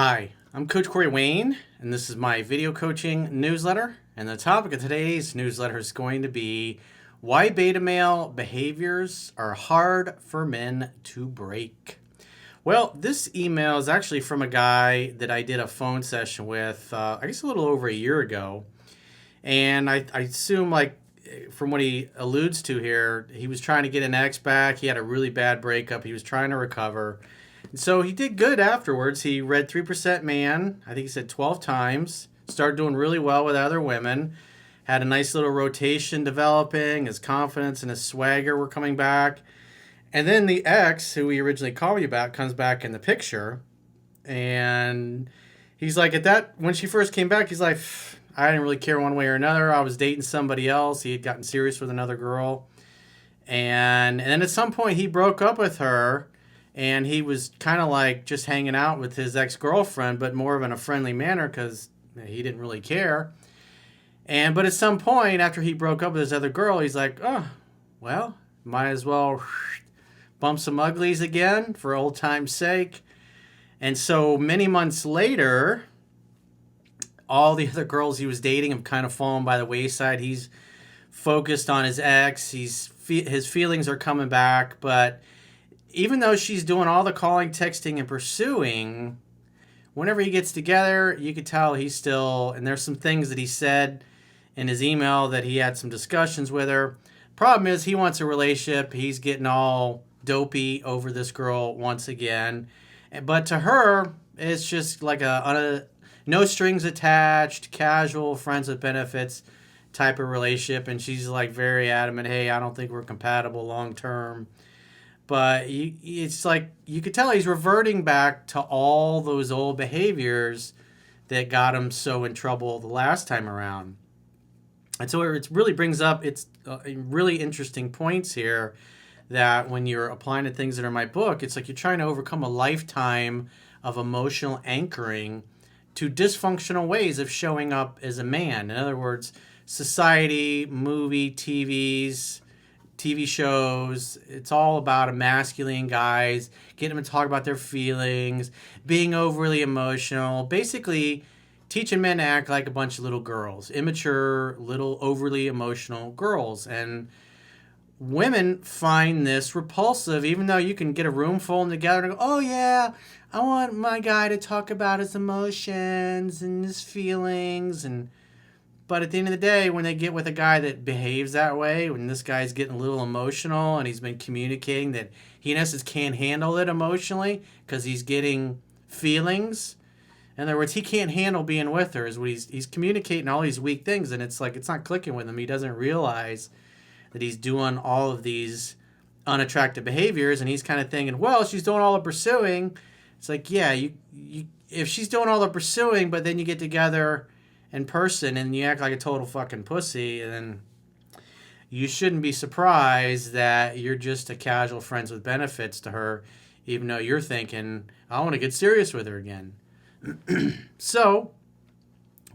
Hi, I'm Coach Corey Wayne, and this is my video coaching newsletter. And the topic of today's newsletter is going to be why beta male behaviors are hard for men to break. Well, this email is actually from a guy that I did a phone session with, I guess a little over a year ago. And I assume, like, from what he alludes to here, he was trying to get an ex back. He had a really bad breakup. He was trying to recover. So he did good afterwards. He read 3% Man, I think he said 12 times, started doing really well with other women, had a nice little rotation developing, his confidence and his swagger were coming back. And then the ex, who he originally called me about, comes back in the picture. And he's like, when she first came back, he's like, I didn't really care one way or another. I was dating somebody else. He had gotten serious with another girl. And then at some point he broke up with her. And he was kind of like just hanging out with his ex-girlfriend, but more of in a friendly manner because he didn't really care. But at some point after he broke up with his other girl, he's like, oh, well, might as well bump some uglies again for old time's sake. And so many months later, all the other girls he was dating have kind of fallen by the wayside. He's focused on his ex. His feelings are coming back, but even though she's doing all the calling, texting, and pursuing, whenever he gets together, you could tell he's still, and there's some things that he said in his email that he had some discussions with her. Problem is, he wants a relationship. He's getting all dopey over this girl once again. But to her, it's just like a no strings attached, casual, friends with benefits type of relationship. And she's like very adamant, hey, I don't think we're compatible long term. But it's like you could tell he's reverting back to all those old behaviors that got him so in trouble the last time around. And so it really brings up really interesting points here that when you're applying to things that are in my book, it's like you're trying to overcome a lifetime of emotional anchoring to dysfunctional ways of showing up as a man. In other words, society, TV shows, it's all about emasculating guys, getting them to talk about their feelings, being overly emotional, basically teaching men to act like a bunch of little girls, immature, little overly emotional girls. And women find this repulsive, even though you can get a room full of them together and go, oh yeah, I want my guy to talk about his emotions and his feelings. But at the end of the day, when they get with a guy that behaves that way, when this guy's getting a little emotional and he's been communicating that he in essence can't handle it emotionally because he's getting feelings. In other words, he can't handle being with her is what he's communicating all these weak things, and it's like it's not clicking with him. He doesn't realize that he's doing all of these unattractive behaviors, and he's kind of thinking, well, she's doing all the pursuing. It's like, yeah, you if she's doing all the pursuing, but then you get together in person and you act like a total fucking pussy, and then you shouldn't be surprised that you're just a casual friends with benefits to her, even though you're thinking, I want to get serious with her again. So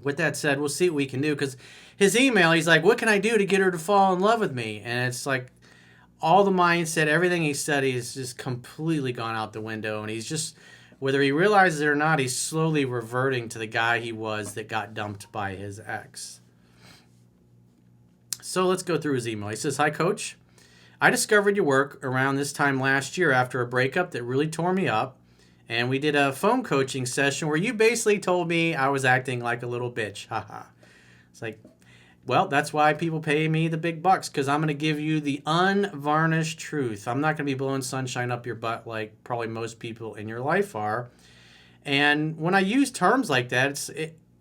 with that said, we'll see what we can do, because his email, he's like, what can I do to get her to fall in love with me? And it's like all the mindset, everything he studied is just completely gone out the window, and he's just, whether he realizes it or not, he's slowly reverting to the guy he was that got dumped by his ex. So let's go through his email. He says, hi, Coach. I discovered your work around this time last year after a breakup that really tore me up. And we did a phone coaching session where you basically told me I was acting like a little bitch. Haha. It's like, well, that's why people pay me the big bucks, because I'm going to give you the unvarnished truth. I'm not going to be blowing sunshine up your butt like probably most people in your life are. And when I use terms like that,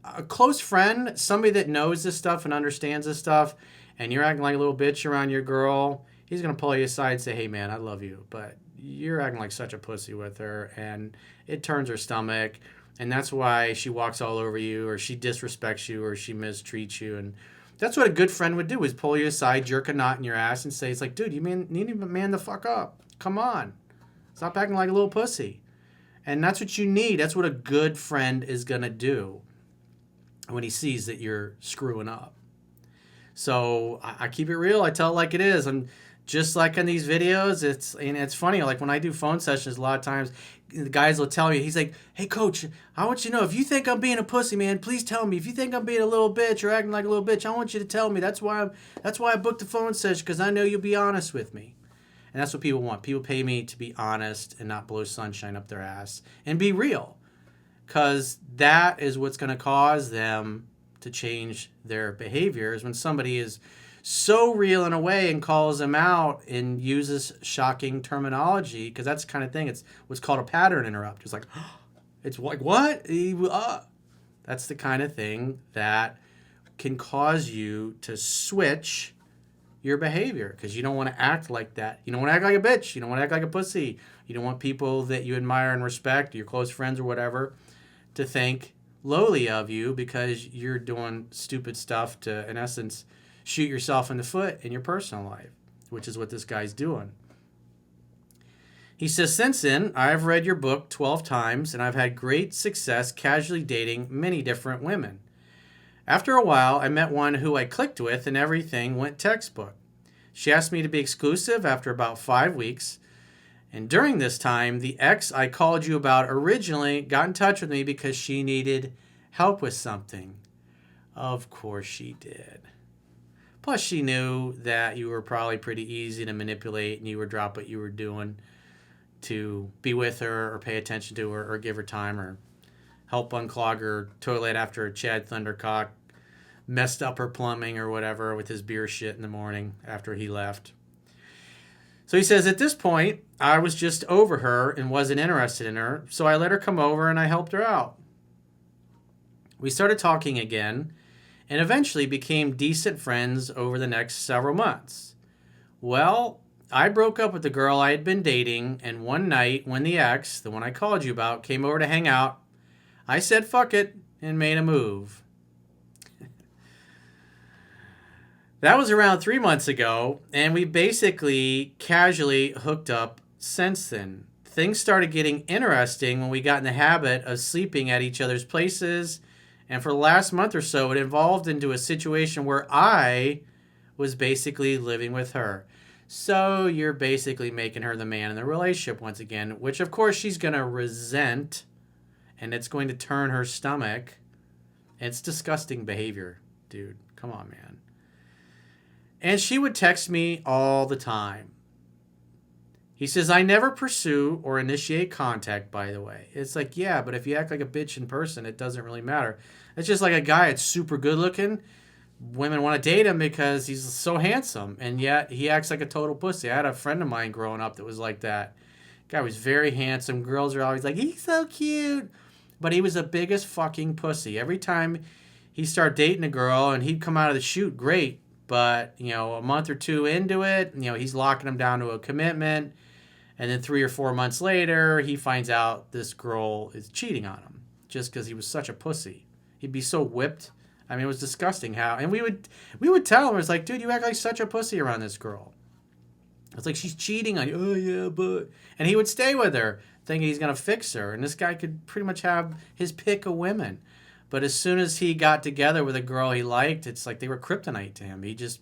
a close friend, somebody that knows this stuff and understands this stuff, and you're acting like a little bitch around your girl, he's going to pull you aside and say, hey, man, I love you, but you're acting like such a pussy with her, and it turns her stomach, and that's why she walks all over you, or she disrespects you, or she mistreats you. And that's what a good friend would do, is pull you aside, jerk a knot in your ass, and say, it's like, dude, you need to man the fuck up. Come on. Stop acting like a little pussy. And that's what you need. That's what a good friend is going to do when he sees that you're screwing up. So I keep it real. I tell it like it is. And just like in these videos, it's funny. Like when I do phone sessions, a lot of times the guys will tell you, he's like, hey, coach, I want you to know, if you think I'm being a pussy, man, please tell me. If you think I'm being a little bitch or acting like a little bitch, I want you to tell me. That's why I booked the phone session, because I know you'll be honest with me. And that's what people want. People pay me to be honest and not blow sunshine up their ass and be real, because that is what's going to cause them to change their behaviors. When somebody is so real in a way and calls them out and uses shocking terminology, because that's the kind of thing, it's what's called a pattern interrupt. It's like, it's like, what? That's the kind of thing that can cause you to switch your behavior, because you don't want to act like that. You don't want to act like a bitch. You don't want to act like a pussy. You don't want people that you admire and respect, your close friends or whatever, to think lowly of you because you're doing stupid stuff to, in essence, shoot yourself in the foot in your personal life, which is what this guy's doing. He says, since then, I've read your book 12 times, and I've had great success casually dating many different women. After a while, I met one who I clicked with, and everything went textbook. She asked me to be exclusive after about 5 weeks, and during this time, the ex I called you about originally got in touch with me because she needed help with something. Of course she did. Plus, she knew that you were probably pretty easy to manipulate, and you would drop what you were doing to be with her or pay attention to her or give her time or help unclog her toilet after Chad Thundercock messed up her plumbing or whatever with his beer shit in the morning after he left. So he says, at this point, I was just over her and wasn't interested in her, so I let her come over and I helped her out. We started talking again, and eventually became decent friends over the next several months. Well, I broke up with the girl I had been dating, and one night when the ex, the one I called you about, came over to hang out, I said fuck it and made a move. That was around 3 months ago, and we basically casually hooked up since then. Things started getting interesting when we got in the habit of sleeping at each other's places, and for the last month or so, it evolved into a situation where I was basically living with her. So you're basically making her the man in the relationship once again, which of course she's going to resent, and it's going to turn her stomach. It's disgusting behavior, dude. Come on, man. And she would text me all the time. He says, I never pursue or initiate contact, by the way. It's like, yeah, but if you act like a bitch in person, it doesn't really matter. It's just like a guy that's super good looking. Women want to date him because he's so handsome, and yet he acts like a total pussy. I had a friend of mine growing up that was like that. Guy was very handsome. Girls are always like, he's so cute. But he was the biggest fucking pussy. Every time he started dating a girl and he'd come out of the chute, great. But, a month or two into it, he's locking him down to a commitment. And then 3 or 4 months later, he finds out this girl is cheating on him just because he was such a pussy. He'd be so whipped. I mean, it was disgusting how. And we would tell him, it's like, dude, you act like such a pussy around this girl. It's like, she's cheating on you. Oh, yeah, but. And he would stay with her, thinking he's going to fix her. And this guy could pretty much have his pick of women. But as soon as he got together with a girl he liked, it's like they were kryptonite to him. He just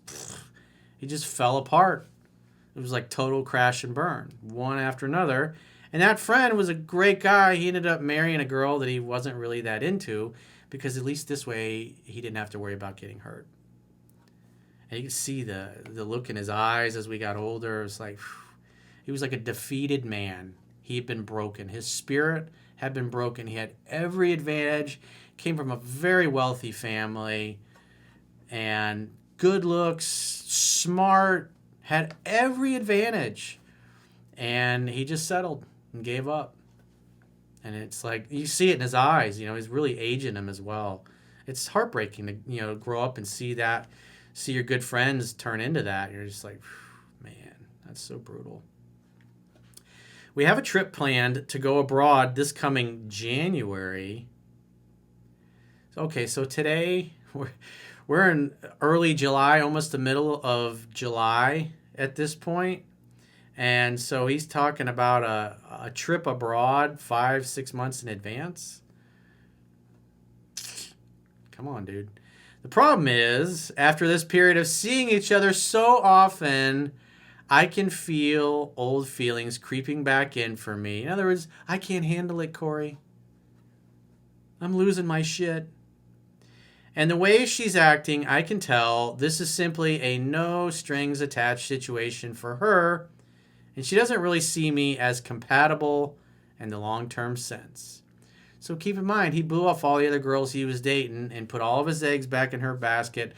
fell apart. It was like total crash and burn, one after another. And that friend was a great guy. He ended up marrying a girl that he wasn't really that into, because at least this way he didn't have to worry about getting hurt. And you could see the look in his eyes as we got older. It was like, he was like a defeated man. He had been broken. His spirit had been broken. He had every advantage. Came from a very wealthy family. And good looks, smart, had every advantage. And he just settled and gave up. And it's like, you see it in his eyes, he's really aging him as well. It's heartbreaking to, grow up and see your good friends turn into that. You're just like, man, that's so brutal. We have a trip planned to go abroad this coming January. Okay, so today we're in early July, almost the middle of July at this point. And so he's talking about a trip abroad 5-6 months in advance. Come on, dude. The problem is, after this period of seeing each other so often, I can feel old feelings creeping back in for me. In other words, I can't handle it, Corey. I'm losing my shit. And the way she's acting, I can tell this is simply a no strings attached situation for her. And she doesn't really see me as compatible in the long-term sense. So keep in mind, he blew off all the other girls he was dating and put all of his eggs back in her basket.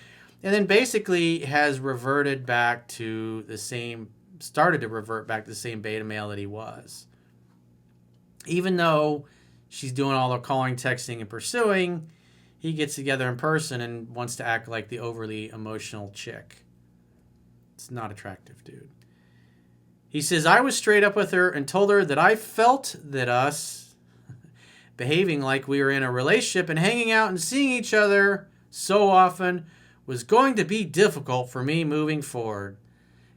And then basically has reverted back to the same, started to revert back to the same beta male that he was. Even though she's doing all the calling, texting, and pursuing, he gets together in person and wants to act like the overly emotional chick. It's not attractive, dude. He says, I was straight up with her and told her that I felt that us behaving like we were in a relationship and hanging out and seeing each other so often was going to be difficult for me moving forward.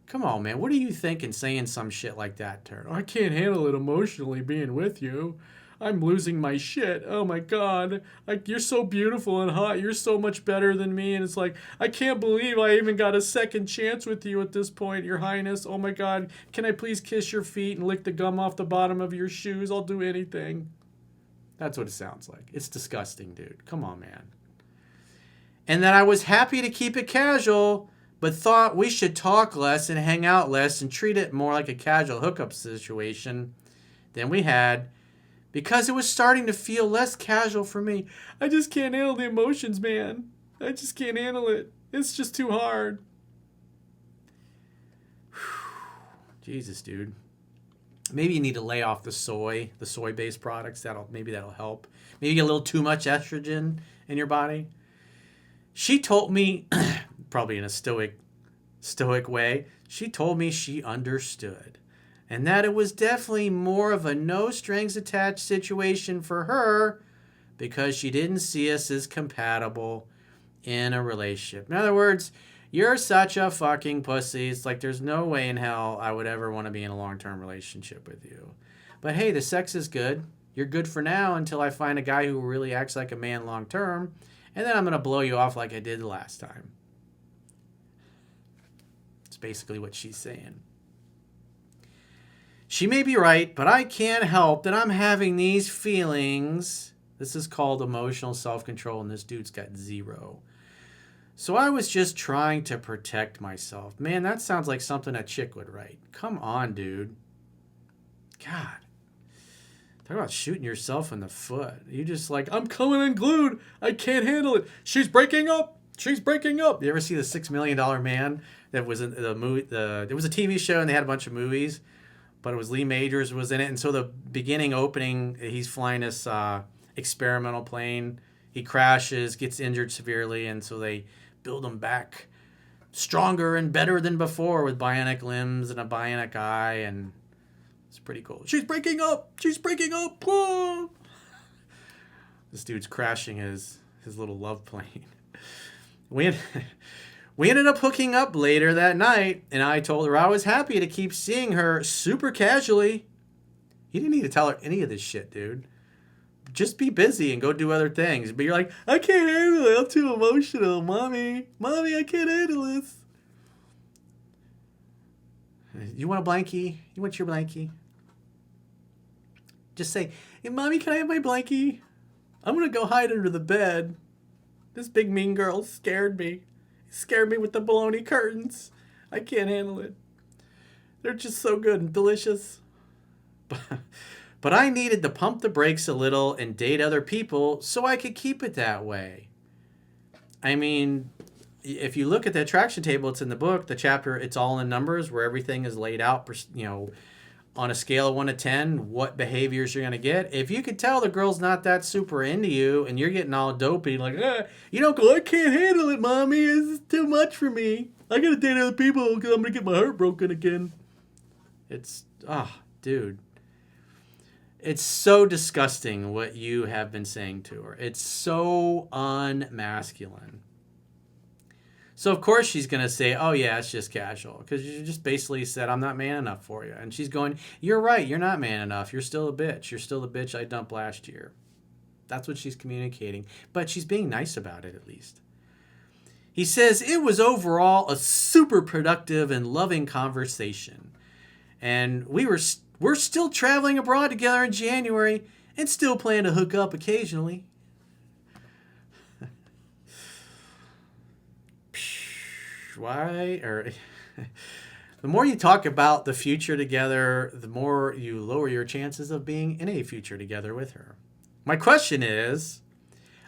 Come on, man. What are you thinking saying some shit like that, Turd? I can't handle it emotionally being with you. I'm losing my shit. Oh my God. Like, you're so beautiful and hot. You're so much better than me. And it's like, I can't believe I even got a second chance with you at this point, Your Highness. Oh my God. Can I please kiss your feet and lick the gum off the bottom of your shoes? I'll do anything. That's what it sounds like. It's disgusting, dude. Come on, man. And that I was happy to keep it casual, but thought we should talk less and hang out less and treat it more like a casual hookup situation than we had, because it was starting to feel less casual for me. I just can't handle the emotions, man. I just can't handle it. It's just too hard. Jesus, dude. Maybe you need to lay off the soy-based products. Maybe that'll help. Maybe you get a little too much estrogen in your body. She told me, probably in a stoic way, she told me she understood. And that it was definitely more of a no strings attached situation for her because she didn't see us as compatible in a relationship. In other words, you're such a fucking pussy. It's like there's no way in hell I would ever want to be in a long-term relationship with you. But hey, the sex is good. You're good for now until I find a guy who really acts like a man long-term. And then I'm going to blow you off like I did the last time. It's basically what she's saying. She may be right, but I can't help that I'm having these feelings. This is called emotional self-control, and this dude's got 0. So I was just trying to protect myself. Man, that sounds like something a chick would write. Come on, dude. God. Talk about shooting yourself in the foot. You just like, I'm coming unglued. I can't handle it. She's breaking up. She's breaking up. You ever see the $6 Million Man? That was in the movie. There was a TV show and they had a bunch of movies. But it was Lee Majors was in it. And so the beginning opening, he's flying this experimental plane. He crashes, gets injured severely. And so they build him back stronger and better than before with bionic limbs and a bionic eye. And it's pretty cool. She's breaking up. She's breaking up. Whoa. This dude's crashing his little love plane. We ended up hooking up later that night, and I told her I was happy to keep seeing her super casually. You didn't need to tell her any of this shit, dude. Just be busy and go do other things. But you're like, I can't handle it. I'm too emotional, mommy. Mommy, I can't handle this. You want a blankie? You want your blankie? Just say, hey, mommy, can I have my blankie? I'm going to go hide under the bed. This big mean girl scared me. Scared me with the baloney curtains. I can't handle it. They're just so good and delicious. But I needed to pump the brakes a little and date other people so I could keep it that way. I mean, if you look at the attraction table, it's in the book, the chapter, it's all in numbers where everything is laid out, on a scale of 1 to 10, what behaviors you're going to get. If you could tell the girl's not that super into you and you're getting all dopey, like, you don't go, I can't handle it, mommy. This is too much for me. I got to date other people because I'm going to get my heart broken again. It's, dude. It's so disgusting what you have been saying to her. It's so unmasculine. So, of course, she's going to say, oh, yeah, it's just casual. Because you just basically said, I'm not man enough for you. And she's going, you're right. You're not man enough. You're still a bitch. You're still the bitch I dumped last year. That's what she's communicating. But she's being nice about it, at least. He says it was overall a super productive and loving conversation. And we're still traveling abroad together in January and still plan to hook up occasionally. Why? The more you talk about the future together, the more you lower your chances of being in a future together with her. My question is,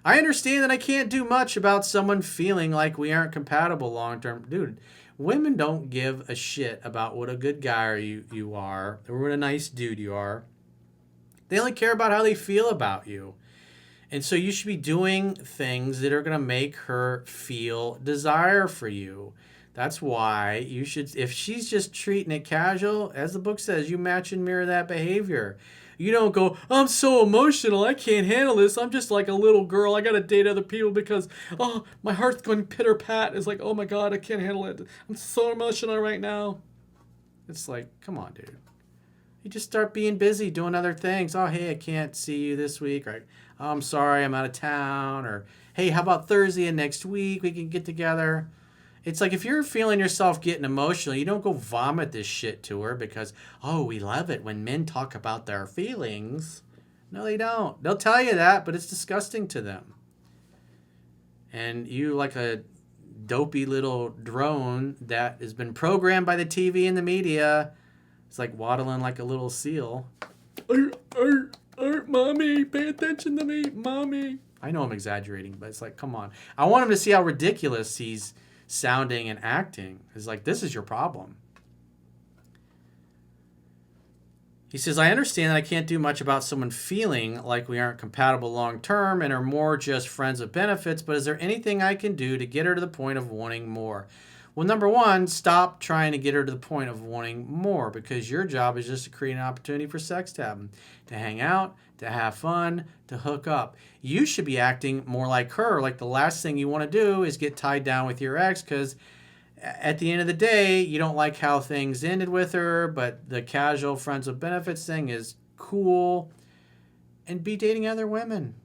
I understand that I can't do much about someone feeling like we aren't compatible long term. Dude, women don't give a shit about what a good guy you are or what a nice dude you are. They only care about how they feel about you. And so you should be doing things that are going to make her feel desire for you. That's why you should, if she's just treating it casual, as the book says, you match and mirror that behavior. You don't go, I'm so emotional, I can't handle this. I'm just like a little girl. I got to date other people because, oh, my heart's going pitter-pat. It's like, oh my God, I can't handle it. I'm so emotional right now. It's like, come on, dude. You just start being busy doing other things. Oh, hey, I can't see you this week. Or, oh, I'm sorry, I'm out of town. Or, hey, how about Thursday and next week we can get together? It's like if you're feeling yourself getting emotional, you don't go vomit this shit to her because, oh, we love it when men talk about their feelings. No, they don't. They'll tell you that, but it's disgusting to them. And you, like a dopey little drone that has been programmed by the TV and the media, it's like waddling like a little seal. Mommy, pay attention to me, mommy. I know I'm exaggerating, but it's like, come on. I want him to see how ridiculous he's sounding and acting. It's like, this is your problem. He says, I understand that I can't do much about someone feeling like we aren't compatible long term and are more just friends with benefits, but is there anything I can do to get her to the point of wanting more? Well, number one, stop trying to get her to the point of wanting more, because your job is just to create an opportunity for sex to happen, to hang out, to have fun, to hook up. You should be acting more like her. Like the last thing you want to do is get tied down with your ex, because at the end of the day, you don't like how things ended with her, but the casual friends with benefits thing is cool. And be dating other women.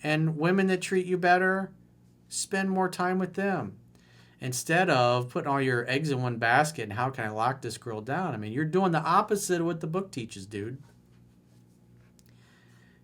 And women that treat you better, spend more time with them. Instead of putting all your eggs in one basket and how can I lock this girl down? I mean, you're doing the opposite of what the book teaches, dude.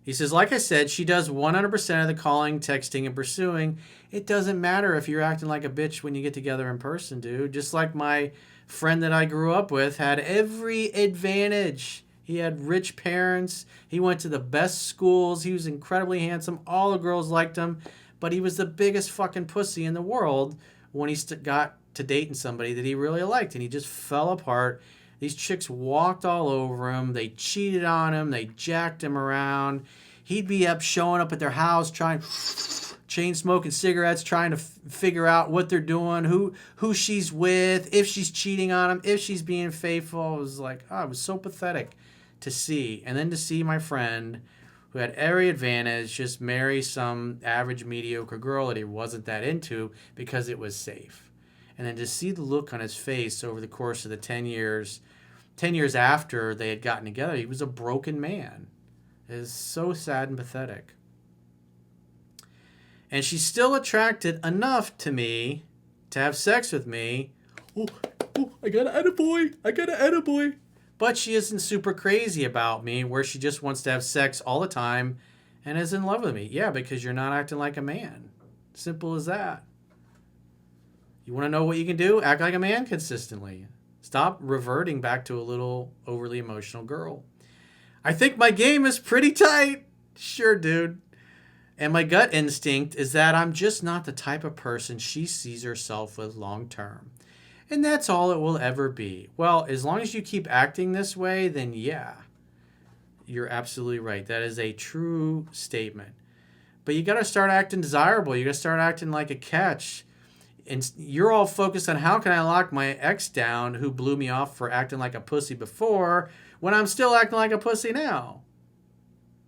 He says, like I said, she does 100% of the calling, texting, and pursuing. It doesn't matter if you're acting like a bitch when you get together in person, dude. Just like my friend that I grew up with had every advantage. He had rich parents. He went to the best schools. He was incredibly handsome. All the girls liked him. But he was the biggest fucking pussy in the world when he got to dating somebody that he really liked. And he just fell apart. These chicks walked all over him. They cheated on him. They jacked him around. He'd be showing up at their house, chain smoking cigarettes, trying to figure out what they're doing, who she's with, if she's cheating on him, if she's being faithful. It was like, oh, it was so pathetic to see. And then to see my friend, who had every advantage, just marry some average, mediocre girl that he wasn't that into because it was safe. And then to see the look on his face over the course of the 10 years after they had gotten together, he was a broken man. It is so sad and pathetic. And she's still attracted enough to me to have sex with me. Oh, I got an attaboy. But she isn't super crazy about me where she just wants to have sex all the time and is in love with me. Yeah, because you're not acting like a man. Simple as that. You want to know what you can do? Act like a man consistently. Stop reverting back to a little overly emotional girl. I think my game is pretty tight. Sure, dude. And my gut instinct is that I'm just not the type of person she sees herself with long term. And that's all it will ever be. Well, as long as you keep acting this way, then yeah, you're absolutely right. That is a true statement. But you got to start acting desirable. You got to start acting like a catch. And you're all focused on how can I lock my ex down who blew me off for acting like a pussy before when I'm still acting like a pussy now.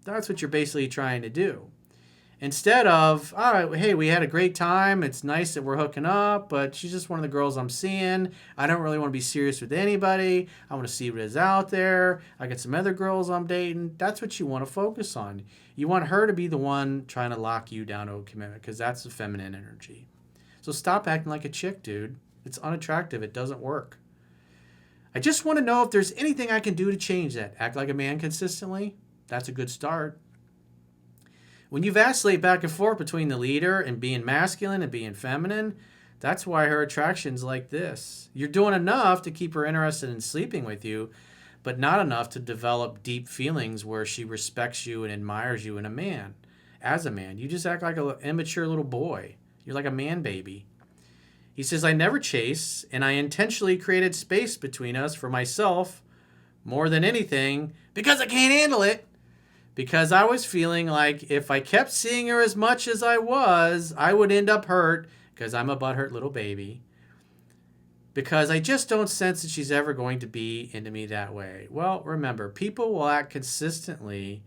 That's what you're basically trying to do. Instead of, all right, hey, we had a great time. It's nice that we're hooking up, but she's just one of the girls I'm seeing. I don't really want to be serious with anybody. I want to see what is out there. I got some other girls I'm dating. That's what you want to focus on. You want her to be the one trying to lock you down to a commitment because that's the feminine energy. So stop acting like a chick, dude. It's unattractive. It doesn't work. I just want to know if there's anything I can do to change that. Act like a man consistently. That's a good start. When you vacillate back and forth between the leader and being masculine and being feminine, that's why her attraction's like this. You're doing enough to keep her interested in sleeping with you, but not enough to develop deep feelings where she respects you and admires you in a man. As a man, you just act like an immature little boy. You're like a man baby. He says, I never chase, and I intentionally created space between us for myself more than anything because I can't handle it. Because I was feeling like if I kept seeing her as much as I was, I would end up hurt because I'm a butthurt little baby. Because I just don't sense that she's ever going to be into me that way. Well, remember, people will act consistently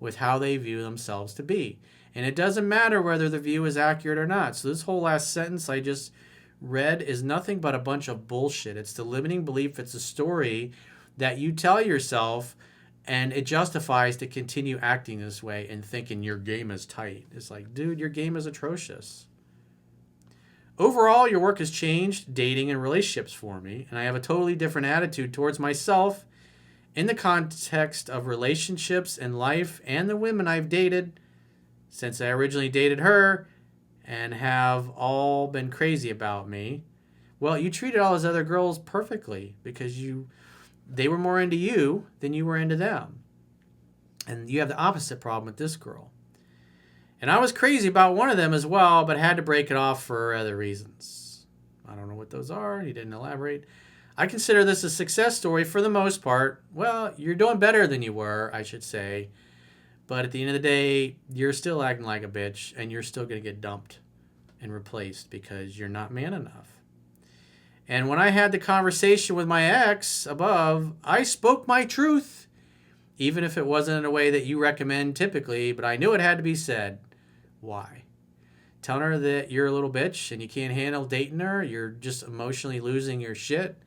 with how they view themselves to be. And it doesn't matter whether the view is accurate or not. So this whole last sentence I just read is nothing but a bunch of bullshit. It's the limiting belief. It's a story that you tell yourself, and it justifies to continue acting this way and thinking your game is tight. It's like, dude, your game is atrocious. Overall, your work has changed dating and relationships for me, and I have a totally different attitude towards myself in the context of relationships and life and the women I've dated since I originally dated her and have all been crazy about me. Well, you treated all those other girls perfectly because they were more into you than you were into them. And you have the opposite problem with this girl. And I was crazy about one of them as well, but had to break it off for other reasons. I don't know what those are. He didn't elaborate. I consider this a success story for the most part. Well, you're doing better than you were, I should say. But at the end of the day, you're still acting like a bitch, and you're still going to get dumped and replaced because you're not man enough. And when I had the conversation with my ex above, I spoke my truth, even if it wasn't in a way that you recommend typically, but I knew it had to be said. Why? Telling her that you're a little bitch and you can't handle dating her, you're just emotionally losing your shit.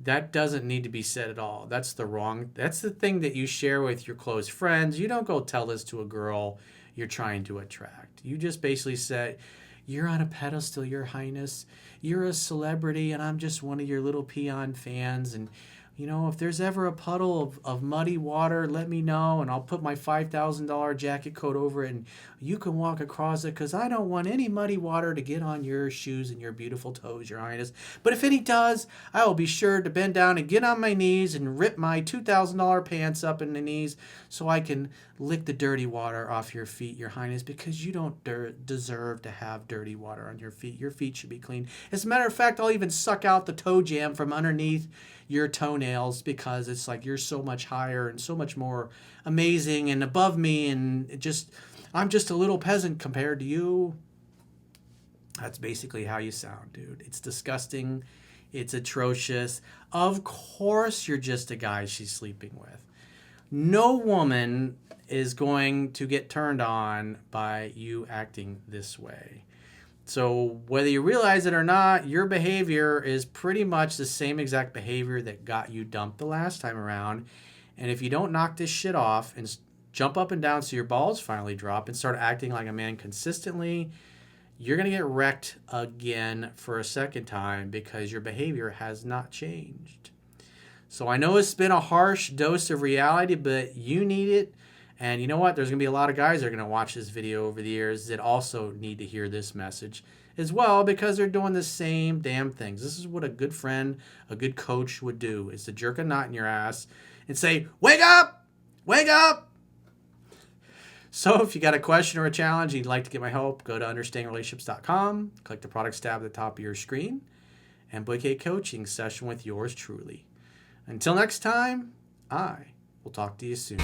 That doesn't need to be said at all. That's the thing that you share with your close friends. You don't go tell this to a girl you're trying to attract. You just basically say, you're on a pedestal, Your Highness. You're a celebrity and I'm just one of your little peon fans. And you know, if there's ever a puddle of muddy water, let me know, and I'll put my $5,000 jacket coat over it, and you can walk across it, because I don't want any muddy water to get on your shoes and your beautiful toes, Your Highness. But if any does, I will be sure to bend down and get on my knees and rip my $2,000 pants up in the knees so I can lick the dirty water off your feet, Your Highness, because you don't deserve to have dirty water on your feet. Your feet should be clean. As a matter of fact, I'll even suck out the toe jam from underneath your toenails because it's like you're so much higher and so much more amazing and above me, and I'm just a little peasant compared to you. That's basically how you sound, dude. It's disgusting. It's atrocious. Of course you're just a guy she's sleeping with. No woman is going to get turned on by you acting this way. So whether you realize it or not, your behavior is pretty much the same exact behavior that got you dumped the last time around. And if you don't knock this shit off and jump up and down so your balls finally drop and start acting like a man consistently, you're going to get wrecked again for a second time because your behavior has not changed. So I know it's been a harsh dose of reality, but you need it. And you know what? There's going to be a lot of guys that are going to watch this video over the years that also need to hear this message as well, because they're doing the same damn things. This is what a good friend, a good coach would do, is to jerk a knot in your ass and say, wake up, wake up. So if you got a question or a challenge, you'd like to get my help, go to understandingrelationships.com, click the products tab at the top of your screen, and book a coaching session with yours truly. Until next time, I will talk to you soon.